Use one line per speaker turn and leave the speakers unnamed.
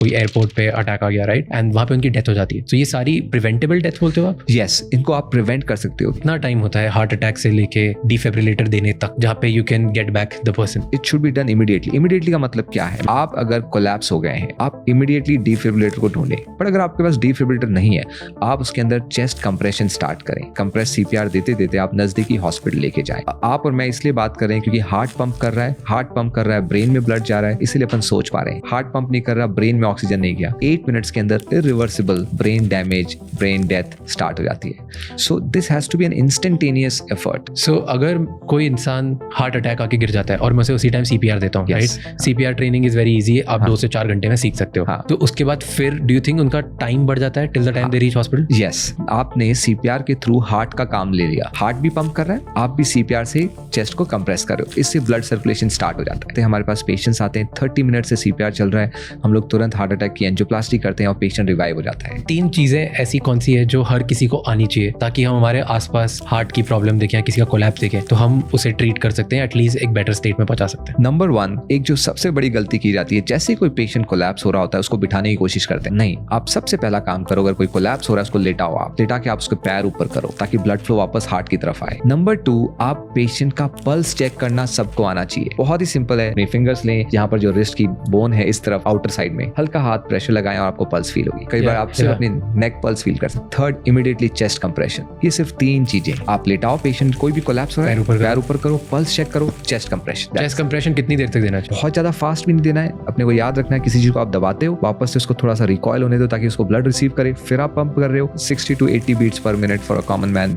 कोई एयरपोर्ट पे अटैक आ गया, राइट, एंड वहाँ पे उनकी डेथ हो जाती है, तो ये सारी प्रिवेंटेबल डेथ बोलते हो आप?
यस, इनको आप प्रिवेंट कर सकते हो।
कितना टाइम होता है हार्ट अटैक से लेके डिफिब्रिलेटर देने तक जहाँ पे you can get back the person?
It should be done immediately. Immediately का मतलब क्या है? आप अगर कोलैप्स हो गए हैं, आप इमीडिएटली डिफिब्रिलेटर को ढूंढें। पर अगर आपके पास डिफिब्रिलेटर नहीं है, आप उसके अंदर चेस्ट कंप्रेशन स्टार्ट करें। कंप्रेस सीपीआर देते देते आप नजदीकी हॉस्पिटल लेके जाएं। आप और मैं इसलिए बात कर रहे हैं क्योंकि हार्ट पंप कर रहा है, ब्रेन में ब्लड जा रहा है, इसलिए अपन सोच पा रहे हैं। हार्ट पंप नहीं कर रहा, ब्रेन में ऑक्सीजन नहीं गया, 8 मिनट्स के अंदर irreversible brain damage, brain death start हो जाती है। So this has to be an instantaneous effort.
So अगर कोई इंसान हार्ट अटैक आके गिर जाता है और मैं उसे उसी टाइम सीपीआर देता हूँ, right, CPR training is very easy, आप 2 से 4 घंटे में सीख सकते हो, तो उसके बाद फिर डू यू थिंक उनका टाइम बढ़ जाता है till the time they reach hospital?
Yes, आपने सीपीआर के थ्रू हार्ट का काम ले लिया, हार्ट भी पंप कर रहा है, आप भी सीपीआर से चेस्ट को कंप्रेस कर रहे हो, इससे ब्लड सर्कुलेशन स्टार्ट हो जाता है। तो हमारे पास पेशेंट्स आते हैं, 30 मिनट से सीपीआर चल रहा है, हम लोग तुरंत हार्ट अटैक की एंजियोप्लास्टी करते हैं और पेशेंट रिवाइव हो जाता है।
3 चीजें ऐसी कौन सी है जो हर किसी को आनी चाहिए ताकि हम हमारे आसपास हार्ट की प्रॉब्लम देखें या किसी का कोलैप्स देखें तो हम उसे ट्रीट कर सकते हैं, एटलीस्ट एक बेटर स्टेट में पहुंचा सकते हैं?
नंबर 1, एक जो सबसे बड़ी गलती की जाती है, जैसे कोई पेशेंट कोलैप्स हो रहा होता है उसको बिठाने की कोशिश करते हैं। नहीं, आप सबसे पहला काम करो, अगर कोई कोलैप्स हो रहा है उसको लेटाओ, आप लेटा के आप उसके पैर ऊपर करो ताकि ब्लड फ्लो वापस हार्ट की तरफ आए। नंबर 2, आप पेशेंट का पल्स चेक करना सबको आना चाहिए। बहुत ही सिंपल है, अपने फिंगर्स लें, यहाँ पर जो रिस्ट की बोन है इस तरफ आउटर साइड में, हल्का हाथ प्रेशर लगाएं और आपको पल्स फील होगी। कई बार आप सिर्फ अपनी नेक पल्स फील कर सकते हैं। 3rd, immediately chest compression. ये सिर्फ 3 चीजें, आप लेटाओ, पेशेंट कोई भी कोलैप्स हो रहा है, पैर ऊपर करो, पल्स चेक करो, चेस्ट कंप्रेशन।
चेस्ट कंप्रेशन कितनी देर तक देना चाहिए?
बहुत ज्यादा फास्ट भी नहीं देना है, अपने को याद रखना है किसी चीज को आप दबाते हो वापस से उसको थोड़ा सा रिकॉइल होने दो ताकि उसको ब्लड रिसीव करे, फिर आप पंप कर रहे हो। 60 to 80 beats per minute for a common man.